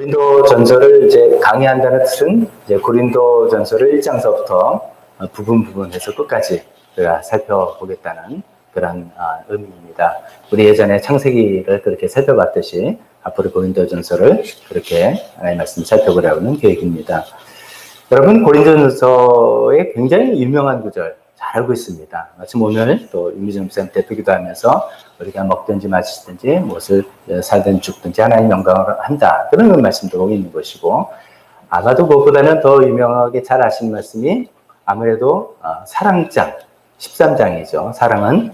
고린도 전서를 이제 강의한다는 뜻은 이제 고린도 전서를 1장서부터 부분해서 끝까지 우리가 살펴보겠다는 그런 의미입니다. 우리 예전에 창세기를 그렇게 살펴봤듯이 앞으로 고린도 전서를 그렇게 하나님의 말씀을 살펴보려는 계획입니다. 여러분, 고린도 전서의 굉장히 유명한 구절 잘 알고 있습니다. 마침 오늘 또 윤미정 목사님 대표기도 하면서 우리가 먹든지 마시든지 무엇을 살든 죽든지 하나님 영광을 한다. 그런 말씀도 있는 것이고, 아마도 그것보다는 더 유명하게 잘 아시는 말씀이 아무래도 사랑장 13장이죠. 사랑은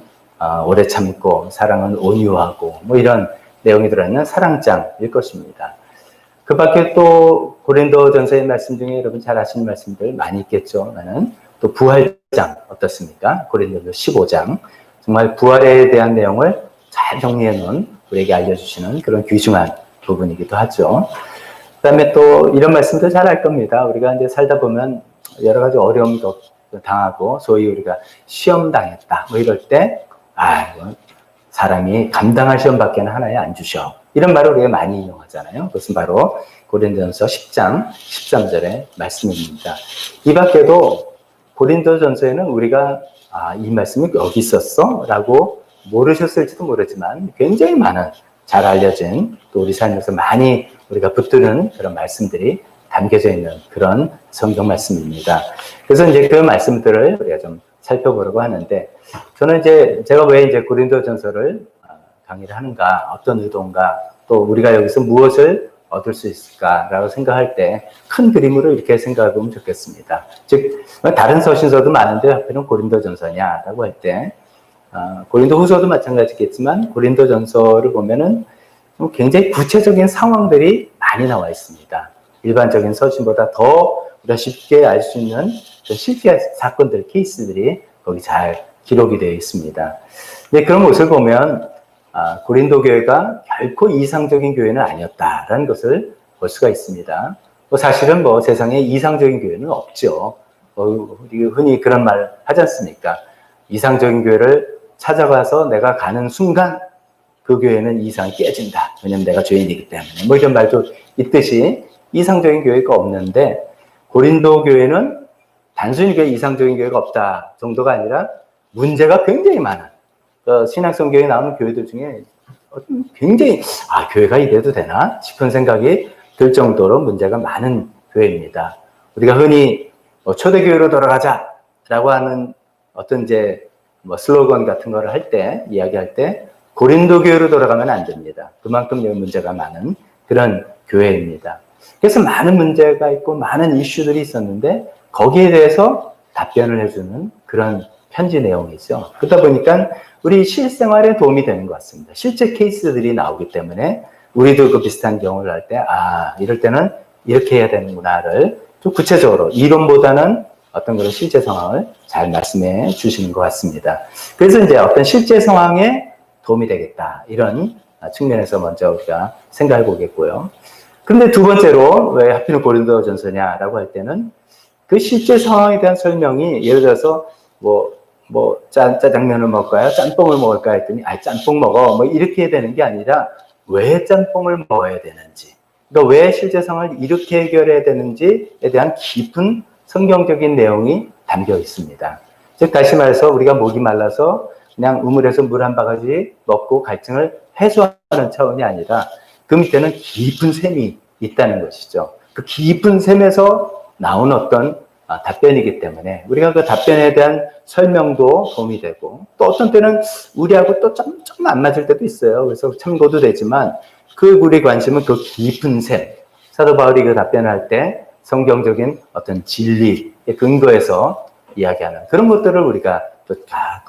오래 참고 사랑은 온유하고 뭐 이런 내용이 들어있는 사랑장일 것입니다. 그 밖에 또 고린도 전서의 말씀 중에 여러분 잘 아시는 말씀들 많이 있겠죠. 나는 또 부활장 어떻습니까? 고린도서 15장 정말 부활에 대한 내용을 잘 정리해 놓은 우리에게 알려주시는 그런 귀중한 부분이기도 하죠. 그 다음에 또 이런 말씀도 잘 알 겁니다. 우리가 이제 살다 보면 여러 가지 어려움도 당하고 소위 우리가 시험 당했다 뭐 이럴 때 사람이 감당할 시험밖에는 하나에 안 주셔. 이런 말을 우리가 많이 인용하잖아요. 그것은 바로 고린도전서 10장 13절의 말씀입니다. 이 밖에도 고린도전서에는 우리가 이 말씀이 여기 있었어? 라고 모르셨을지도 모르지만 굉장히 많은 잘 알려진 또 우리 삶에서 많이 우리가 붙드는 그런 말씀들이 담겨져 있는 그런 성경 말씀입니다. 그래서 이제 그 말씀들을 우리가 좀 살펴보려고 하는데, 저는 제가 왜 고린도전서를 강의를 하는가, 어떤 의도인가, 또 우리가 여기서 무엇을 얻을 수 있을까라고 생각할 때 큰 그림으로 이렇게 생각해 보면 좋겠습니다. 즉 다른 서신서도 많은데 하필은 고린도전서냐라고 할 때 고린도후서도 마찬가지겠지만 고린도전서를 보면은 굉장히 구체적인 상황들이 많이 나와 있습니다. 일반적인 서신보다 더 우리가 쉽게 알 수 있는 실제 사건들, 케이스들이 거기 잘 기록이 되어 있습니다. 근데 그런 것을 보면 고린도 교회가 결코 이상적인 교회는 아니었다라는 것을 볼 수가 있습니다. 사실은 세상에 이상적인 교회는 없죠. 흔히 그런 말 하지 않습니까? 이상적인 교회를 찾아가서 내가 가는 순간 그 교회는 이상이 깨진다. 왜냐면 내가 죄인이기 때문에. 뭐 이런 말도 있듯이 이상적인 교회가 없는데, 고린도 교회는 단순히 이상적인 교회가 없다 정도가 아니라 문제가 굉장히 많은, 신약 성경에 나오는 교회들 중에 굉장히 교회가 이래도 되나 싶은 생각이 들 정도로 문제가 많은 교회입니다. 우리가 흔히 초대교회로 돌아가자라고 하는 어떤 슬로건 같은 거를 이야기할 때 고린도 교회로 돌아가면 안 됩니다. 그만큼 문제가 많은 그런 교회입니다. 그래서 많은 문제가 있고 많은 이슈들이 있었는데 거기에 대해서 답변을 해주는 그런 편지 내용이죠. 그러다 보니까 우리 실생활에 도움이 되는 것 같습니다. 실제 케이스들이 나오기 때문에 우리도 그 비슷한 경우를 할 때 이럴 때는 이렇게 해야 되는구나를 좀 구체적으로 이론보다는 어떤 그런 실제 상황을 잘 말씀해 주시는 것 같습니다. 그래서 어떤 실제 상황에 도움이 되겠다 이런 측면에서 먼저 우리가 생각해 보겠고요. 근데 두 번째로 왜 하필 고린도전서냐라고 할 때는 그 실제 상황에 대한 설명이, 예를 들어서 짜장면을 먹을까요? 짬뽕을 먹을까 했더니 짬뽕 먹어 이렇게 해야 되는 게 아니라 왜 짬뽕을 먹어야 되는지, 그러니까 왜 실제 상황을 이렇게 해결해야 되는지에 대한 깊은 성경적인 내용이 담겨 있습니다. 즉 다시 말해서 우리가 목이 말라서 그냥 우물에서 물 한 바가지 먹고 갈증을 해소하는 차원이 아니라 그 밑에는 깊은 셈이 있다는 것이죠. 그 깊은 셈에서 나온 어떤 답변이기 때문에 우리가 그 답변에 대한 설명도 도움이 되고, 또 어떤 때는 우리하고 또 좀 안 맞을 때도 있어요. 그래서 참고도 되지만 우리 관심은 그 깊은 셈, 사도 바울이 그 답변을 할 때 성경적인 어떤 진리에 근거해서 이야기하는 그런 것들을 우리가 또 다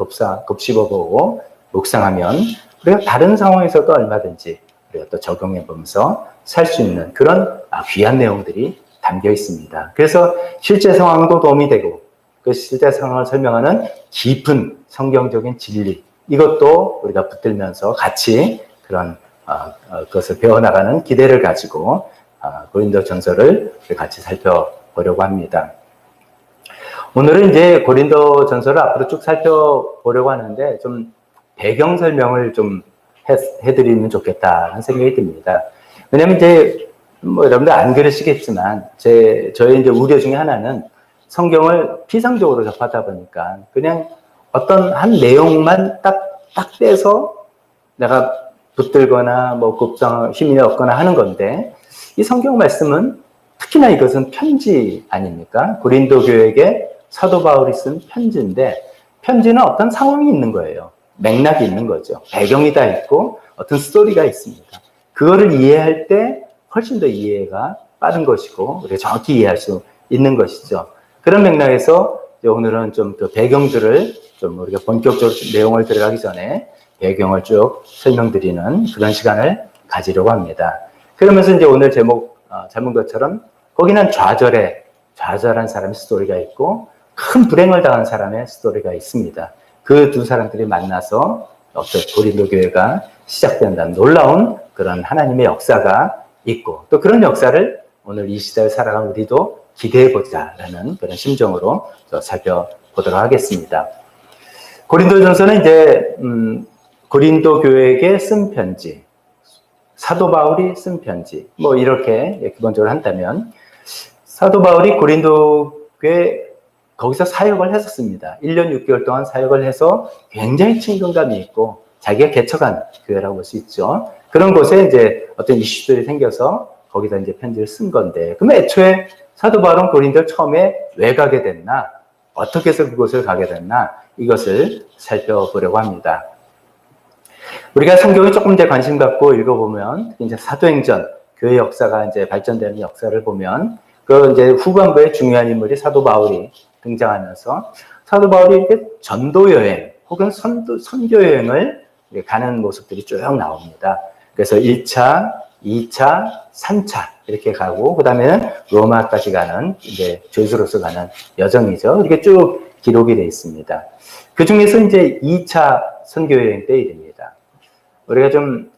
곱씹어보고 묵상하면 우리가 다른 상황에서도 얼마든지 우리가 또 적용해 보면서 살 수 있는 그런 귀한 내용들이 담겨 있습니다. 그래서 실제 상황도 도움이 되고 그 실제 상황을 설명하는 깊은 성경적인 진리, 이것도 우리가 붙들면서 같이 그런 그것을 배워나가는 기대를 가지고 고린도전서를 같이 살펴보려고 합니다. 오늘은 고린도전서를 앞으로 쭉 살펴보려고 하는데 좀 배경 설명을 좀 해드리면 좋겠다는 생각이 듭니다. 왜냐하면 뭐 여러분들 안 그러시겠지만 저의 이제 우려 중에 하나는 성경을 피상적으로 접하다 보니까 그냥 어떤 한 내용만 딱 떼서 내가 붙들거나 뭐 곱상 힘이 없거나 하는 건데, 이 성경 말씀은 특히나 이것은 편지 아닙니까? 고린도 교회에게 사도 바울이 쓴 편지인데, 편지는 어떤 상황이 있는 거예요. 맥락이 있는 거죠. 배경이 다 있고 어떤 스토리가 있습니다. 그거를 이해할 때 훨씬 더 이해가 빠른 것이고 우리가 정확히 이해할 수 있는 것이죠. 그런 맥락에서 오늘은 좀 그 배경들을 좀 우리가 본격적으로 내용을 들어가기 전에 배경을 쭉 설명드리는 그런 시간을 가지려고 합니다. 그러면서 이제 오늘 제목 잡은 것처럼 거기는 좌절한 사람의 스토리가 있고 큰 불행을 당한 사람의 스토리가 있습니다. 그 두 사람들이 만나서 어떤 고린도 교회가 시작된다는 놀라운 그런 하나님의 역사가 있고, 또 그런 역사를 오늘 이 시대를 살아가는 우리도 기대해보자라는 그런 심정으로 살펴보도록 하겠습니다. 고린도전서는 이제 고린도 교회에게 쓴 편지, 사도 바울이 쓴 편지, 뭐 이렇게 기본적으로 한다면, 사도 바울이 고린도 교회 거기서 사역을 했었습니다. 1년 6개월 동안 사역을 해서 굉장히 친근감이 있고 자기가 개척한 교회라고 볼 수 있죠. 그런 곳에 이제 어떤 이슈들이 생겨서 거기다 이제 편지를 쓴 건데, 그럼 애초에 사도 바울은 고린도를 처음에 왜 가게 됐나? 어떻게 해서 그곳을 가게 됐나? 이것을 살펴보려고 합니다. 우리가 성경을 조금 더 관심 갖고 읽어보면, 이제 사도행전, 교회 역사가 이제 발전되는 역사를 보면, 그 이제 후반부에 중요한 인물이 사도 바울이 등장하면서, 사도 바울이 이렇게 전도 여행 혹은 선교 여행을 가는 모습들이 쭉 나옵니다. 그래서 1차, 2차, 3차 이렇게 가고, 그 다음에는 로마까지 가는 이제 죄수로서 가는 여정이죠. 이렇게 쭉 기록이 되어 있습니다. 그 중에서 이제 2차 선교 여행 때 일입니다. 우리가 좀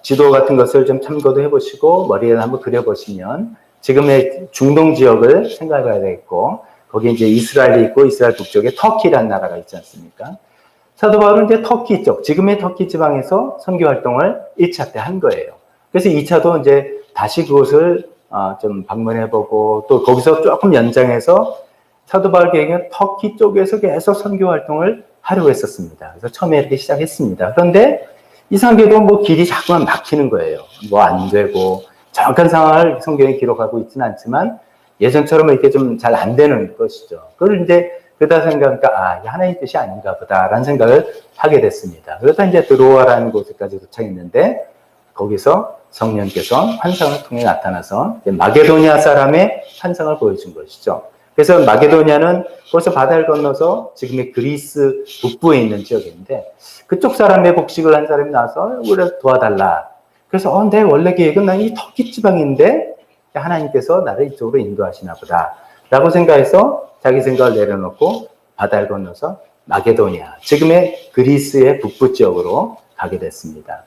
지도 같은 것을 좀 참고도 해보시고 머리에 한번 그려보시면 지금의 중동 지역을 생각해 봐야 되겠고, 거기 이제 이스라엘이 있고 이스라엘 북쪽에 터키라는 나라가 있지 않습니까? 사도 바울은 이제 터키 쪽, 지금의 터키 지방에서 선교 활동을 1차 때 한 거예요. 그래서 2차도 이제 다시 그곳을 좀 방문해보고, 또 거기서 조금 연장해서 사도 바울 계획은 터키 쪽에서 계속 선교 활동을 하려고 했었습니다. 그래서 처음에 이렇게 시작했습니다. 그런데 이상하게도 뭐 길이 자꾸만 막히는 거예요. 뭐 안 되고, 정확한 상황을 성경에 기록하고 있지는 않지만 예전처럼 이렇게 좀 잘 안 되는 것이죠. 그걸 이제 그러다 생각하니까 이게 하나님의 뜻이 아닌가 보다라는 생각을 하게 됐습니다. 그러다 이제 드로아라는 곳에까지 도착했는데, 거기서 성령께서 환상을 통해 나타나서 마게도니아 사람의 환상을 보여준 것이죠. 그래서 마게도니아는 벌써 바다를 건너서 지금의 그리스 북부에 있는 지역인데, 그쪽 사람의 복식을 한 사람이 나와서 우리를 도와달라. 그래서 내 원래 계획은 난 이 터키 지방인데 하나님께서 나를 이쪽으로 인도하시나 보다 라고 생각해서 자기 생각을 내려놓고 바다를 건너서 마게도니아, 지금의 그리스의 북부 지역으로 가게 됐습니다.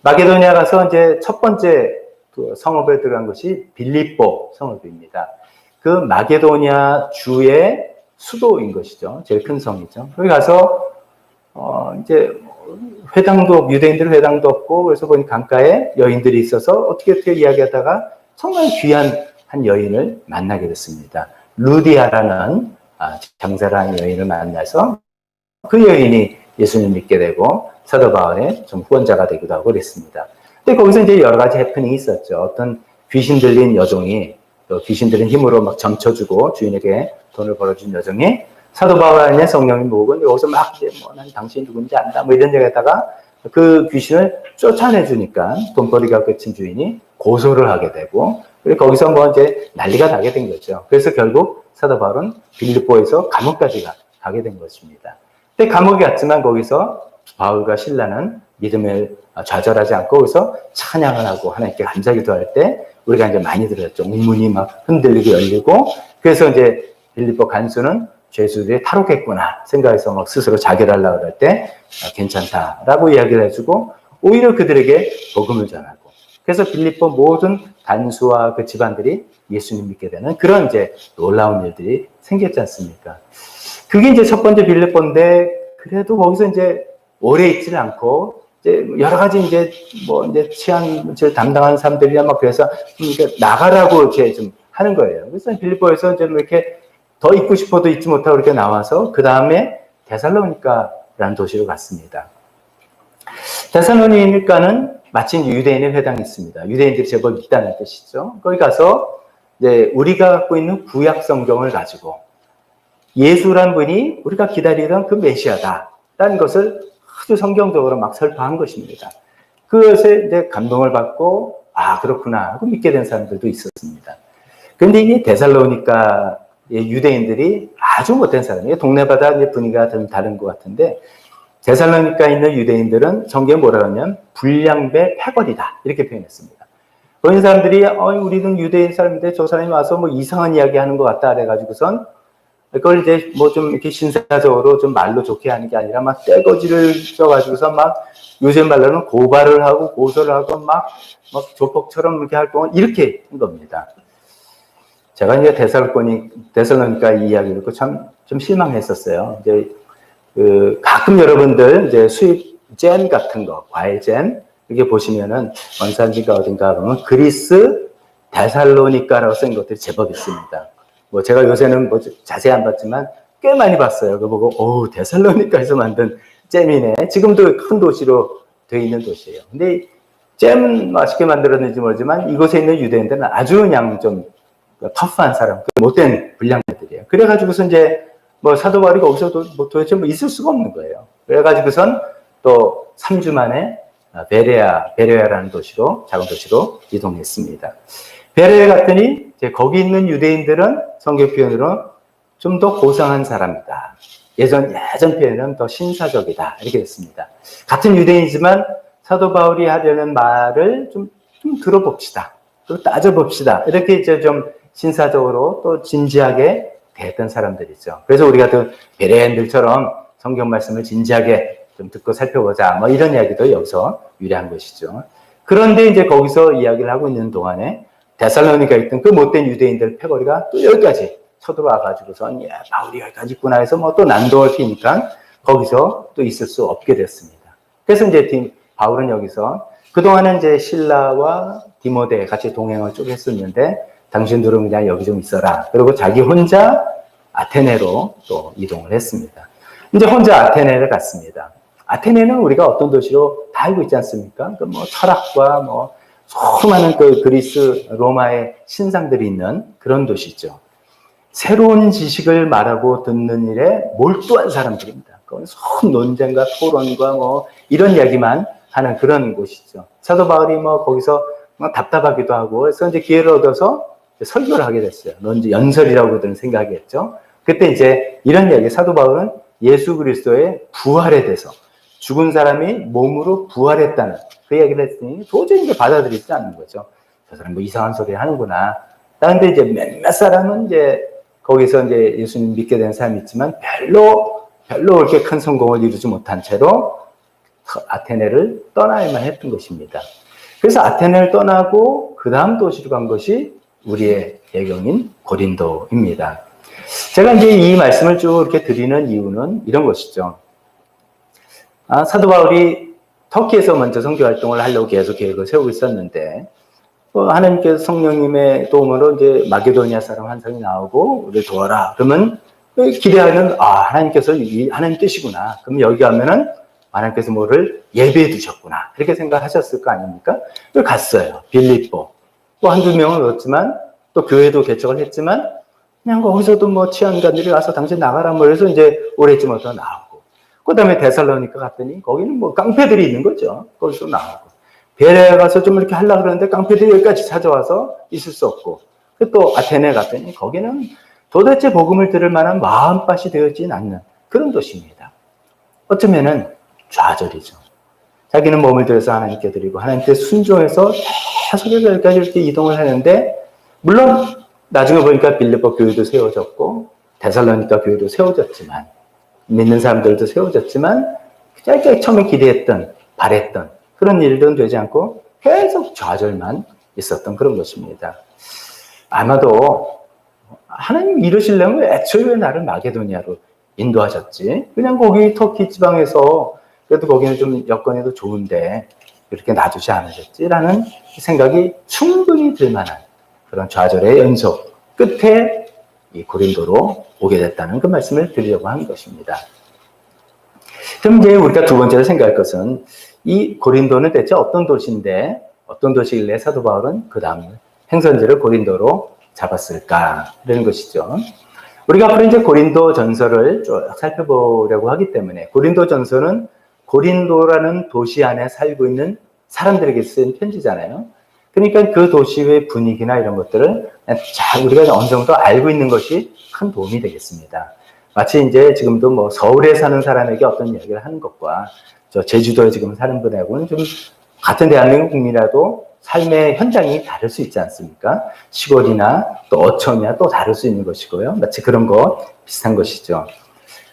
마게도니아 가서 이제 첫 번째 그 성읍에 들어간 것이 빌립보 성읍입니다. 그 마게도니아 주의 수도인 것이죠. 제일 큰 성이죠. 거기 가서 이제 회당도, 유대인들은 회당도 없고, 그래서 보니 강가에 여인들이 있어서 어떻게 이야기하다가 정말 귀한 한 여인을 만나게 됐습니다. 루디아라는 장사를 하는 여인을 만나서 그 여인이 예수님을 믿게 되고 사도 바울의 좀 후원자가 되기도 하고 그랬습니다. 근데 거기서 이제 여러 가지 해프닝이 있었죠. 어떤 귀신 들린 여종이, 또 귀신 들린 힘으로 막 점쳐주고 주인에게 돈을 벌어준 여종이 사도 바울 안에 성령이 모으고 여기서 막 이제 난 당신이 누군지 안다 뭐 이런 얘기하다가 그 귀신을 쫓아내주니까 돈벌이가 끝인 주인이 고소를 하게 되고, 그리고 거기서 뭐 이제 난리가 나게 된 거죠. 그래서 결국 사도 바울은 빌립보에서 감옥까지 가게 된 것입니다. 근데 감옥에 갔지만 거기서 바울과 실라는 믿음을 좌절하지 않고 거기서 찬양을 하고 하나님께 감사 기도할 때 우리가 이제 많이 들었죠. 문이 막 흔들리고 열리고, 그래서 이제 빌립보 간수는 죄수들이 탈옥했구나 생각해서 막 스스로 자결하려고 할 때 괜찮다라고 이야기를 해주고 오히려 그들에게 복음을 전하고, 그래서 빌립보 모든 간수와 그 집안들이 예수님 믿게 되는 그런 이제 놀라운 일들이 생겼지 않습니까? 그게 이제 첫 번째 빌립보인데, 그래도 거기서 이제 오래 있지는 않고 이제 여러 가지 이제 뭐 이제 치안 담당하는 사람들이야 막 그래서 이렇게 나가라고 이렇게 좀 하는 거예요. 그래서 빌립보에서 이제 뭐 이렇게 더 있고 싶어도 있지 못하고 이렇게 나와서 그 다음에 데살로니가라는 도시로 갔습니다. 데살로니가는 마침 유대인의 회당이 있습니다. 유대인들이 제법 있다는 뜻이죠. 거기 가서 이제 우리가 갖고 있는 구약 성경을 가지고 예수란 분이 우리가 기다리던 그 메시아다라는 것을 아주 성경적으로 막 설파한 것입니다. 그것에 이제 감동을 받고 아 그렇구나 하고 믿게 된 사람들도 있었습니다. 그런데 이 데살로니가 유대인들이 아주 못된 사람이에요. 동네마다 분위기가 좀 다른 것 같은데 데살로니가에 있는 유대인들은 성경에 뭐라 하냐면 불량배 패거리다 이렇게 표현했습니다. 그런 사람들이 우리는 유대인 사람인데 저 사람이 와서 뭐 이상한 이야기 하는 것 같다 그래가지고선 그걸 이제 뭐 좀 이렇게 신사적으로 좀 말로 좋게 하는 게 아니라 막 떼거지를 써가지고서 막 요즘 말로는 고발을 하고 고소를 하고 막 조폭처럼 이렇게 할 거면 이렇게 한 겁니다. 제가 이제 데살로니가 이야기 듣고 참 좀 실망했었어요. 이제 가끔 여러분들 이제 수입 잼 같은 거, 과일 잼 이렇게 보시면은 원산지가 어딘가 보면 그리스 데살로니가라고 쓴 것들이 제법 있습니다. 뭐 제가 요새는 뭐 자세히 안 봤지만 꽤 많이 봤어요. 그거 보고 데살로니가에서 만든 잼이네. 지금도 큰 도시로 되어 있는 도시예요. 근데 잼은 맛있게 만들었는지 모르지만 이곳에 있는 유대인들은 아주 그냥 좀 터프한 사람, 못된 불량배들이에요. 그래가지고서 이제 뭐 사도 바울이 거기서도 뭐 도대체 뭐 있을 수가 없는 거예요. 그래가지고선 또 3주 만에 베레아라는 도시로, 작은 도시로 이동했습니다. 베레아 갔더니 이제 거기 있는 유대인들은 성경 표현으로 좀 더 고상한 사람이다. 예전 표현은 더 신사적이다. 이렇게 됐습니다. 같은 유대인이지만 사도 바울이 하려는 말을 좀 들어봅시다. 또 따져봅시다. 이렇게 이제 좀 신사적으로 또 진지하게 대했던 사람들이죠. 그래서 우리가 또 베레아인들처럼 성경 말씀을 진지하게 좀 듣고 살펴보자. 뭐 이런 이야기도 여기서 유래한 것이죠. 그런데 이제 거기서 이야기를 하고 있는 동안에 데살로니가에 있던 그 못된 유대인들 패거리가 또 여기까지 쳐들어와가지고선 바울이 여기까지 있구나 해서 뭐 또 난동을 피니까 거기서 또 있을 수 없게 됐습니다. 그래서 이제 바울은 여기서 그동안은 이제 실라와 디모데 같이 동행을 쭉 했었는데 당신들은 그냥 여기 좀 있어라. 그리고 자기 혼자 아테네로 또 이동을 했습니다. 이제 혼자 아테네를 갔습니다. 아테네는 우리가 어떤 도시로 다 알고 있지 않습니까? 그 뭐 철학과 뭐 수많은 그 그리스 로마의 신상들이 있는 그런 도시죠. 새로운 지식을 말하고 듣는 일에 몰두한 사람들입니다. 그건 논쟁과 토론과 뭐 이런 이야기만 하는 그런 곳이죠. 사도 바울이 뭐 거기서 막 답답하기도 하고 그래서 이제 기회를 얻어서 설교를 하게 됐어요. 이제 연설이라고 그들은 생각했죠. 그때 이제 이런 이야기, 사도 바울은 예수 그리스도의 부활에 대해서 죽은 사람이 몸으로 부활했다는 그 이야기를 했으니 도저히 이제 받아들이지 않는 거죠. 저 사람 뭐 이상한 소리 하는구나. 그런데 이제 몇몇 사람은 이제 거기서 이제 예수님 믿게 된 사람이 있지만 별로 그렇게 큰 성공을 이루지 못한 채로 아테네를 떠나야만 했던 것입니다. 그래서 아테네를 떠나고 그 다음 도시로 간 것이 우리의 배경인 고린도입니다. 제가 이제 이 말씀을 쭉 이렇게 드리는 이유는 이런 것이죠. 사도 바울이 터키에서 먼저 선교 활동을 하려고 계속 계획을 세우고 있었는데, 하나님께서 성령님의 도움으로 이제 마게도니아 사람 한 사람이 나오고, 우리 도와라. 그러면 기대하는, 하나님께서 하나님 뜻이구나. 그럼 여기 가면은 하나님께서 뭐를 예배해 두셨구나. 이렇게 생각하셨을 거 아닙니까? 갔어요. 빌립보. 또 한두 명은 얻었지만, 또 교회도 개척을 했지만, 그냥 거기서도 뭐 치안관들이 와서 당신 나가라. 뭐 그래서 이제 오래쯤 더 나오고. 그 다음에 데살로니가 갔더니 거기는 뭐 깡패들이 있는 거죠. 거기서 나오고. 베레아 가서 좀 이렇게 하려고 그러는데 깡패들이 여기까지 찾아와서 있을 수 없고. 또 아테네 갔더니 거기는 도대체 복음을 들을 만한 마음밭이 되어지진 않는 그런 도시입니다. 어쩌면은 좌절이죠. 자기는 몸을 들여서 하나님께 드리고 하나님께 순종해서 계속 여기까지 이렇게 이동을 하는데, 물론 나중에 보니까 빌립보 교회도 세워졌고 데살로니가 교회도 세워졌지만, 믿는 사람들도 세워졌지만 짧게 처음에 기대했던 바랬던 그런 일들은 되지 않고 계속 좌절만 있었던 그런 것입니다. 아마도 하나님 이러시려면 애초에 왜 나를 마게도니아로 인도하셨지? 그냥 거기 터키 지방에서 그래도 거기는 좀 여건이 더 좋은데 이렇게 놔두지 않으셨지라는 생각이 충분히 들 만한 그런 좌절의 연속 끝에 이 고린도로 오게 됐다는 그 말씀을 드리려고 한 것입니다. 그럼 이제 우리가 두 번째로 생각할 것은 이 고린도는 대체 어떤 도시인데 어떤 도시길래 사도 바울은 그 다음 행선지를 고린도로 잡았을까라는 것이죠. 우리가 앞으로 이제 고린도 전서를 쭉 살펴보려고 하기 때문에 고린도 전서는 고린도라는 도시 안에 살고 있는 사람들에게 쓴 편지잖아요. 그러니까 그 도시의 분위기나 이런 것들을 잘 우리가 어느 정도 알고 있는 것이 큰 도움이 되겠습니다. 마치 이제 지금도 뭐 서울에 사는 사람에게 어떤 이야기를 하는 것과 저 제주도에 지금 사는 분하고는 좀 같은 대한민국 국민이라도 삶의 현장이 다를 수 있지 않습니까? 시골이나 또 어촌이나 또 다를 수 있는 것이고요. 마치 그런 거 비슷한 것이죠.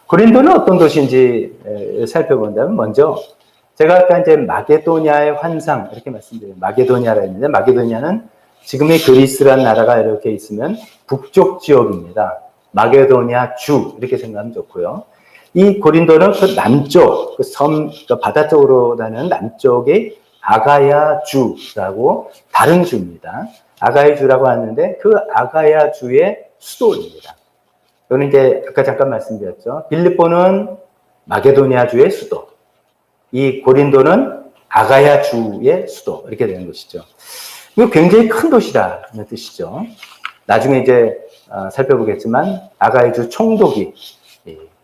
고린도는 어떤 도시인지 살펴본다면 먼저 제가 아까 이제 마게도냐의 환상 이렇게 말씀드려요. 마게도냐라 했는데 마게도냐는 지금의 그리스라는 나라가 이렇게 있으면 북쪽 지역입니다. 마게도냐 주 이렇게 생각하면 좋고요. 이 고린도는 그 남쪽, 그 섬, 그 바다 쪽으로 가는 남쪽의 아가야 주라고 다른 주입니다. 아가야 주라고 하는데 그 아가야 주의 수도입니다. 이거는 이제 아까 잠깐 말씀드렸죠. 빌립보는 마게도니아 주의 수도, 이 고린도는 아가야 주의 수도 이렇게 되는 것이죠. 이거 굉장히 큰 도시라는 뜻이죠. 나중에 이제 살펴보겠지만 아가야 주 총독이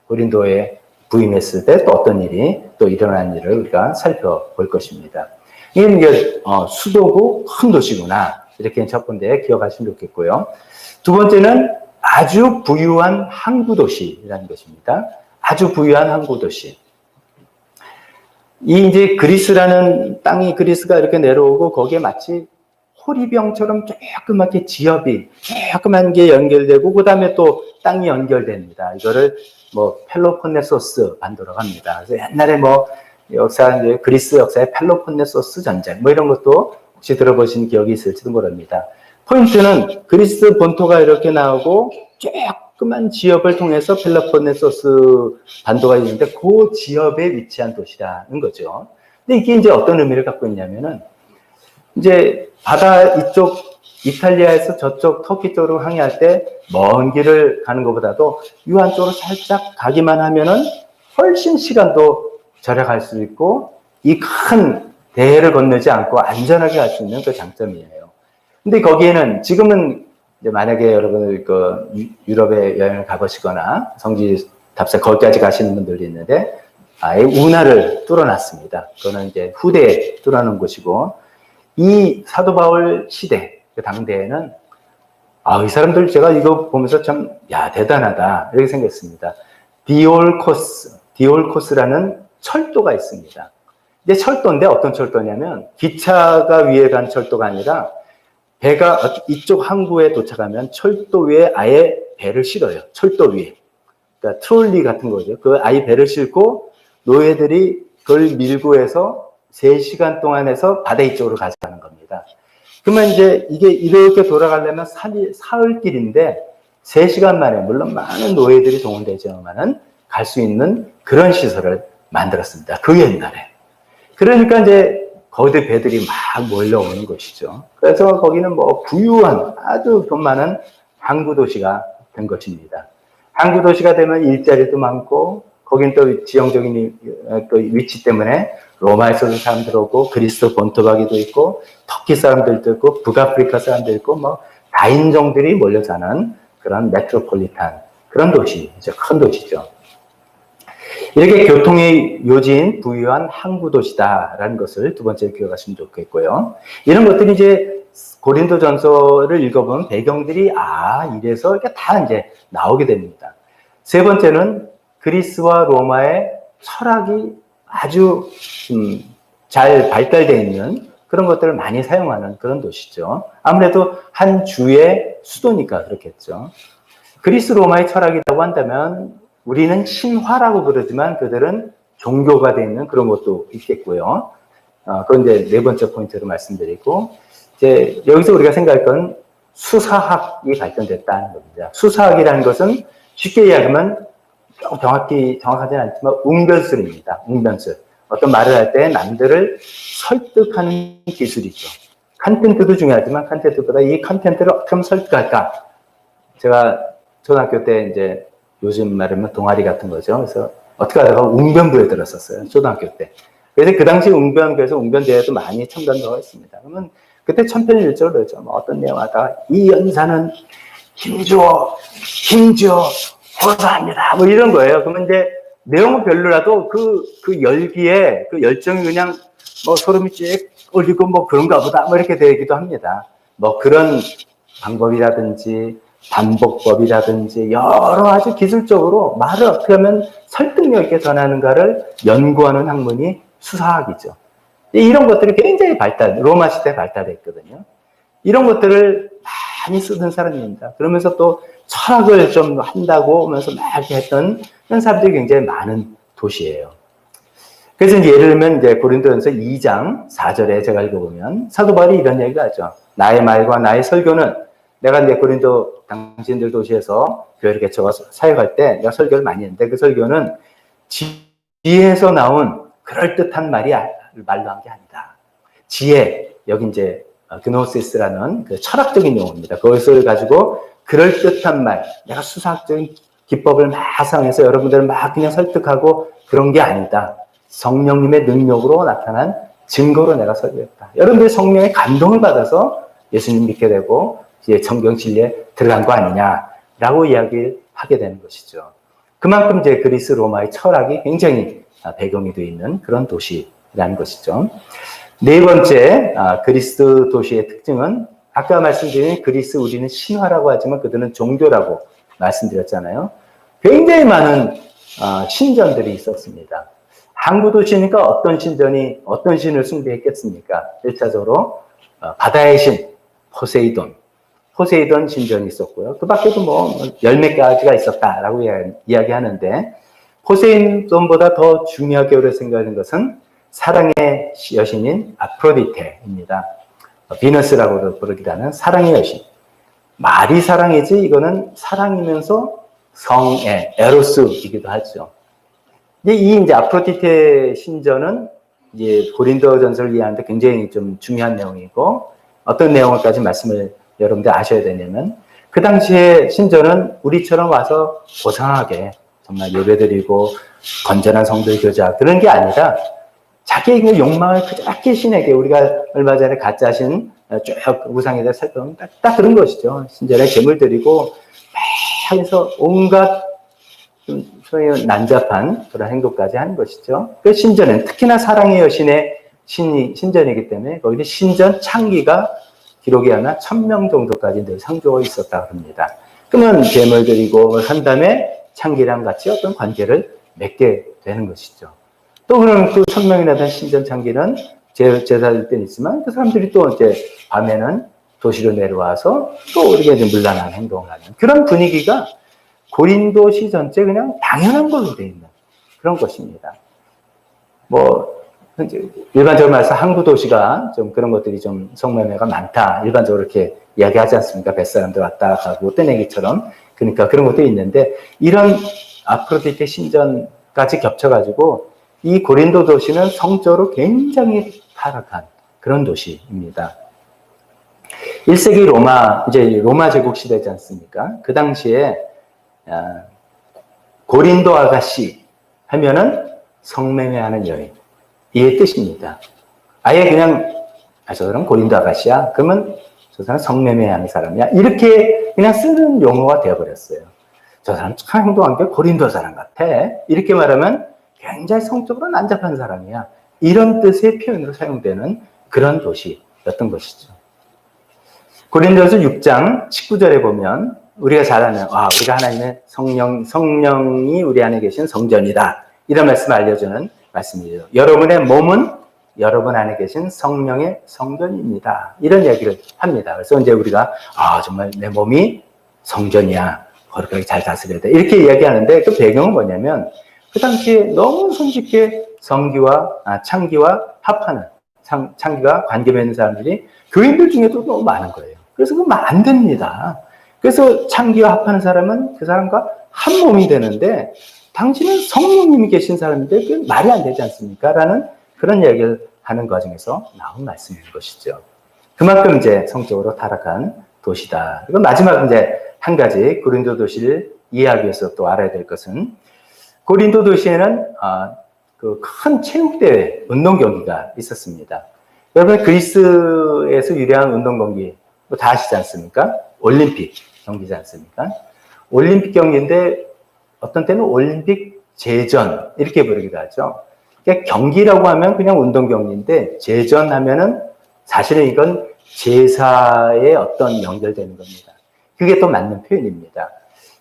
고린도에 부임했을 때 또 어떤 일이 또 일어난 일을 우리가 살펴볼 것입니다. 이게 수도고 큰 도시구나 이렇게 첫 번째 기억하시면 좋겠고요. 두 번째는 아주 부유한 항구 도시라는 것입니다. 아주 부유한 항구 도시. 이 이제 그리스라는 땅이 그리스가 이렇게 내려오고 거기에 마치 호리병처럼 조그맣게 지역이 조그만 게 연결되고 그 다음에 또 땅이 연결됩니다. 이거를 뭐 펠로폰네소스 반도라고 합니다. 그래서 옛날에 뭐 역사 이제 그리스 역사의 펠로폰네소스 전쟁 뭐 이런 것도 혹시 들어보신 기억이 있을지도 모릅니다. 포인트는 그리스 본토가 이렇게 나오고 조그만 지역을 통해서 펠로폰네소스 반도가 있는데 그 지역에 위치한 도시라는 거죠. 근데 이게 이제 어떤 의미를 갖고 있냐면은 이제 바다 이쪽 이탈리아에서 저쪽 터키 쪽으로 항해할 때 먼 길을 가는 것보다도 이 안쪽으로 살짝 가기만 하면은 훨씬 시간도 절약할 수 있고 이 큰 대해를 건너지 않고 안전하게 갈 수 있는 그 장점이에요. 근데 거기에는 지금은 이제 만약에 여러분들 그 유럽에 여행을 가보시거나 성지 답사 거기까지 가시는 분들이 있는데 아예 운하를 뚫어놨습니다. 그거는 이제 후대에 뚫어놓은 곳이고 이 사도 바울 시대 그 당대에는 이 사람들 제가 이거 보면서 참 대단하다 이렇게 생각했습니다. 디올코스라는 철도가 있습니다. 이제 철도인데 어떤 철도냐면 기차가 위에 간 철도가 아니라 배가 이쪽 항구에 도착하면 철도 위에 아예 배를 실어요. 철도 위에. 그러니까 트롤리 같은 거죠. 그 아예 배를 싣고 노예들이 그걸 밀고 해서 3시간 동안 해서 바다 이쪽으로 가져가는 겁니다. 그러면 이제 이게 이렇게 돌아가려면 사흘길인데 3시간 만에 물론 많은 노예들이 동원되지만은 갈 수 있는 그런 시설을 만들었습니다. 그 옛날에. 그러니까 이제 거대 배들이 막 몰려오는 것이죠. 그래서 거기는 뭐 부유한 아주 돈 많은 항구 도시가 된 것입니다. 항구 도시가 되면 일자리도 많고 거긴 또 지형적인 또 위치 때문에 로마에서도 사람들 오고 그리스 본토가기도 있고 터키 사람들도 있고 북아프리카 사람들 있고 뭐 다인종들이 몰려 사는 그런 메트로폴리탄 그런 도시죠. 큰 도시죠. 이렇게 교통의 요지인 부유한 항구 도시다라는 것을 두 번째로 기억하시면 좋겠고요. 이런 것들이 이제 고린도 전서를 읽어보면 배경들이 이래서 이렇게 다 이제 나오게 됩니다. 세 번째는 그리스와 로마의 철학이 아주 잘 발달되어 있는 그런 것들을 많이 사용하는 그런 도시죠. 아무래도 한 주의 수도니까 그렇겠죠. 그리스 로마의 철학이라고 한다면 우리는 신화라고 그러지만 그들은 종교가 되어 있는 그런 것도 있겠고요. 그건 이제 네 번째 포인트로 말씀드리고 이제 여기서 우리가 생각할 건 수사학이 발전됐다는 겁니다. 수사학이라는 것은 쉽게 이야기하면 정확하지는 않지만 웅변술입니다. 웅변술. 어떤 말을 할 때 남들을 설득하는 기술이죠. 컨텐츠도 중요하지만 컨텐츠보다 이 컨텐츠를 어떻게 하면 설득할까? 제가 초등학교 때 이제 요즘 말하면 동아리 같은 거죠. 그래서 어떻게 하다가 웅변부에 들었었어요. 초등학교 때. 그래서 그 당시 웅변부에서 웅변대회도 많이 참가도 했습니다. 그러면 그때 천편일률적으로 그러죠. 뭐 어떤 내용 하다가 이 연사는 힘주어 고사합니다. 뭐 이런 거예요. 그러면 이제 내용은 별로라도 그 열기에 그 열정이 그냥 뭐 소름이 쭉 올리고 뭐 그런가 보다 뭐 이렇게 되기도 합니다. 뭐 그런 방법이라든지 반복법이라든지 여러 아주 기술적으로 말을 어떻게 하면 설득력 있게 전하는가를 연구하는 학문이 수사학이죠. 이런 것들이 굉장히 로마 시대에 발달했거든요. 이런 것들을 많이 쓰던 사람입니다. 그러면서 또 철학을 좀 한다고 하면서 막 이렇게 했던 그런 사람들이 굉장히 많은 도시예요. 그래서 이제 예를 들면 이제 고린도전서 2장 4절에 제가 읽어보면 사도 바울이 이런 얘기를 하죠. 나의 말과 나의 설교는 내가 이제 고린도 당신들 도시에서 교회를 개척해서 사역할 때 내가 설교를 많이 했는데 그 설교는 지혜에서 나온 그럴듯한 말로 한 게 아니다. 지혜, 여기 이제 그노시스라는 그 철학적인 용어입니다. 그것을 가지고 그럴듯한 말, 내가 수사학적인 기법을 막 사용해서 여러분들을 막 그냥 설득하고 그런 게 아니다. 성령님의 능력으로 나타난 증거로 내가 설교했다. 여러분들이 성령의 감동을 받아서 예수님 믿게 되고 이제 성경 진리에 들어간 거 아니냐라고 이야기를 하게 되는 것이죠. 그만큼 이제 그리스 로마의 철학이 굉장히 배경이 되어 있는 그런 도시라는 것이죠. 네 번째 그리스 도시의 특징은 아까 말씀드린 그리스 우리는 신화라고 하지만 그들은 종교라고 말씀드렸잖아요. 굉장히 많은 신전들이 있었습니다. 항구 도시니까 어떤 신을 숭배했겠습니까? 1차적으로 바다의 신 포세이돈 신전이 있었고요. 그 밖에도 뭐 열몇 가지가 있었다라고 이야기하는데 포세이돈보다 더 중요하게 우리가 생각하는 것은 사랑의 여신인 아프로디테입니다. 비너스라고도 부르기도 하는 사랑의 여신. 말이 사랑이지 이거는 사랑이면서 성의 에로스이기도 하죠. 이제 아프로디테 신전은 이제 고린도전서를 이해하는데 굉장히 좀 중요한 내용이고 어떤 내용을까지 말씀을 여러분들 아셔야 되냐면 그 당시에 신전은 우리처럼 와서 고상하게 정말 예배드리고 건전한 성도의 교자 그런 게 아니라 자기의 욕망을 그저께 신에게 우리가 얼마 전에 가짜 신 쭉 우상에 대해 살펴보면 딱 그런 것이죠. 신전에 제물 드리고 막 해서 온갖 좀 소위 난잡한 그런 행동까지 하는 것이죠. 그 신전은 특히나 사랑의 여신의 신전이기 때문에 거기는 신전 창기가 기록이 하나 1000명 정도까지 늘 상주하고 있었다고 합니다. 그러면 제물 드리고 한 다음에 창기랑 같이 어떤 관계를 맺게 되는 것이죠. 또 그럼 그 1000명이나 된 신전 창기는 제사일 때는 있지만 그 사람들이 또 이제 밤에는 도시로 내려와서 또 이렇게 문란한 행동을 하는 그런 분위기가 고린도시 전체 그냥 당연한 걸로 되어 있는 그런 것입니다. 뭐 일반적으로 말해서 항구 도시가 좀 그런 것들이 좀 성매매가 많다. 일반적으로 이렇게 이야기하지 않습니까? 뱃사람들 왔다 가고 떼내기처럼. 그러니까 그런 것도 있는데 이런 아프로디테 신전까지 겹쳐가지고 이 고린도 도시는 성적으로 굉장히 타락한 그런 도시입니다. 1세기 로마 제국 시대지 않습니까? 그 당시에 고린도 아가씨 하면은 성매매하는 여인. 이의 뜻입니다. 아예 그냥, 저 사람 고린도 아가씨야? 그러면 저 사람 성매매하는 사람이야? 이렇게 그냥 쓰는 용어가 되어버렸어요. 저 사람 참 행동한 게 고린도 사람 같아. 이렇게 말하면 굉장히 성적으로 난잡한 사람이야. 이런 뜻의 표현으로 사용되는 그런 도시였던 것이죠. 고린도서 6장 19절에 보면 우리가 잘 아는, 우리가 하나님의 성령이 우리 안에 계신 성전이다. 이런 말씀을 알려주는 말씀이에요. 여러분의 몸은 여러분 안에 계신 성령의 성전입니다. 이런 얘기를 합니다. 그래서 이제 우리가 정말 내 몸이 성전이야. 거룩하게 잘 다스려야 돼. 이렇게 이야기하는데 그 배경은 뭐냐면 그 당시에 너무 손쉽게 창기와 합하는 창기가 관계 맺는 사람들이 교인들 중에도 너무 많은 거예요. 그래서 그건 안 됩니다. 그래서 창기와 합하는 사람은 그 사람과 한 몸이 되는데 당신은 성령님이 계신 사람인데 그 말이 안 되지 않습니까? 라는 그런 이야기를 하는 과정에서 나온 말씀인 것이죠. 그만큼 이제 성적으로 타락한 도시다. 그리고 마지막 이제 한 가지 고린도 도시를 이해하기 위해서 또 알아야 될 것은 고린도 도시에는 그 큰 체육대회, 운동 경기가 있었습니다. 여러분 그리스에서 유래한 운동 경기 다 아시지 않습니까? 올림픽 경기지 않습니까? 올림픽 경기인데 어떤 때는 올림픽 제전 이렇게 부르기도 하죠. 그러니까 경기라고 하면 그냥 운동 경기인데 제전하면은 사실은 이건 제사에 어떤 연결되는 겁니다. 그게 또 맞는 표현입니다.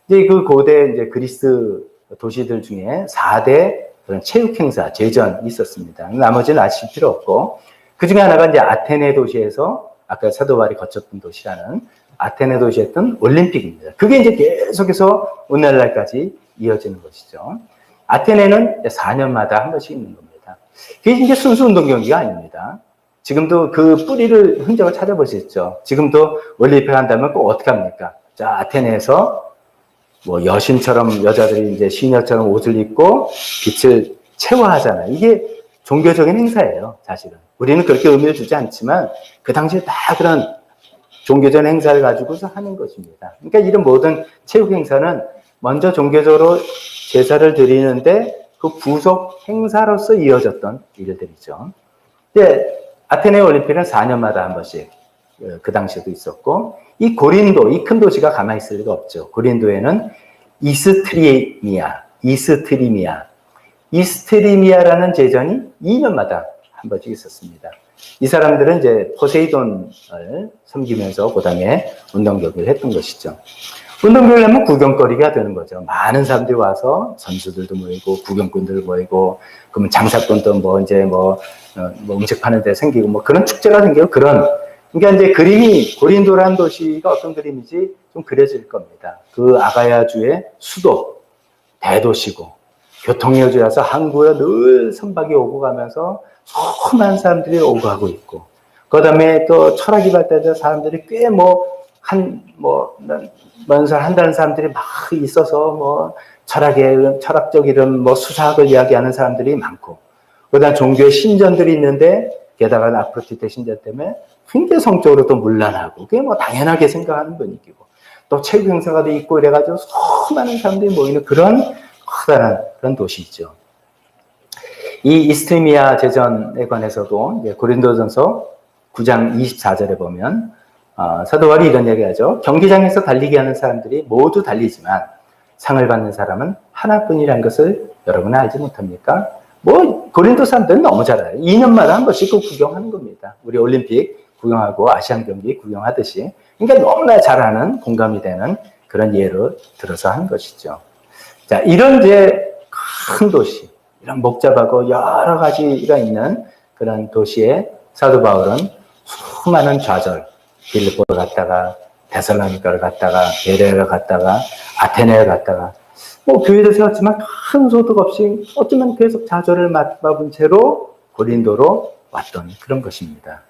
이제 그 고대 이제 그리스 도시들 중에 4대 그런 체육 행사, 제전이 있었습니다. 나머지는 아실 필요 없고, 그 중에 하나가 이제 아테네 도시에서 아까 사도 바울이 거쳤던 도시라는 아테네 도시에 했던 올림픽입니다. 그게 이제 계속해서 오늘날까지 이어지는 것이죠. 아테네는 4년마다 한 번씩 있는 겁니다. 그게 이제 순수 운동 경기가 아닙니다. 지금도 그 뿌리를 흔적을 찾아보셨죠. 지금도 올림픽 한다면 꼭 어떻게 합니까? 자, 아테네에서 뭐 여신처럼 여자들이 이제 시녀처럼 옷을 입고 빛을 체화하잖아요. 이게 종교적인 행사예요, 사실은. 우리는 그렇게 의미를 주지 않지만 그 당시에 다 그런 종교적 행사를 가지고서 하는 것입니다. 그러니까 이런 모든 체육 행사는 먼저 종교적으로 제사를 드리는데 그 부속 행사로서 이어졌던 일들이죠. 근데 아테네 올림픽은 4년마다 한 번씩 그 당시에도 있었고, 이 고린도, 이 큰 도시가 가만히 있을 리가 없죠. 고린도에는 이스트리미아라는 제전이 2년마다 한 번씩 있었습니다. 이 사람들은 이제 포세이돈을 섬기면서 그 다음에 운동경기를 했던 것이죠. 운동경기를 하면 구경거리가 되는 거죠. 많은 사람들이 와서 선수들도 모이고 구경꾼들 모이고, 그러면 장사꾼도 뭐 이제 뭐 음식 파는 데 생기고 뭐 그런 축제가 생기고 그런, 그러니까 이제 그림이 고린도라는 도시가 어떤 그림인지 좀 그려질 겁니다. 그 아가야주의 수도, 대도시고, 교통여주라서 항구에 늘 선박이 오고 가면서 수많은 사람들이 오고 가고 있고, 그 다음에 또 철학이 발달된 사람들이 꽤 먼저 한다는 사람들이 막 있어서 뭐 철학적 이런 뭐 수사학을 이야기하는 사람들이 많고, 그 다음 종교의 신전들이 있는데, 게다가 아프로디테 신전 때문에 굉장히 성적으로 또 문란하고, 그게 뭐 당연하게 생각하는 분위기고, 또 체육 행사가 있고 이래가지고 수많은 사람들이 모이는 그런 커다란 그런 도시죠. 이 이스트리미아 제전에 관해서도 고린도전서 9장 24절에 보면 사도 바울이 이런 얘기하죠. 경기장에서 달리기 하는 사람들이 모두 달리지만 상을 받는 사람은 하나뿐이라는 것을 여러분은 알지 못합니까? 뭐 고린도 사람들은 너무 잘 알아요. 2년마다 한 번씩 그 구경하는 겁니다. 우리 올림픽 구경하고 아시안 경기 구경하듯이. 그러니까 너무나 잘 아는, 공감이 되는 그런 예를 들어서 한 것이죠. 자, 이런 이제 큰 도시, 이런 복잡하고 여러 가지가 있는 그런 도시에 사도 바울은 수많은 좌절, 빌립보를 갔다가 데살로니가를 갔다가 베레를 갔다가 아테네를 갔다가 뭐 교회를 세웠지만 큰 소득 없이 어쩌면 계속 좌절을 맛봐본 채로 고린도로 왔던 그런 것입니다.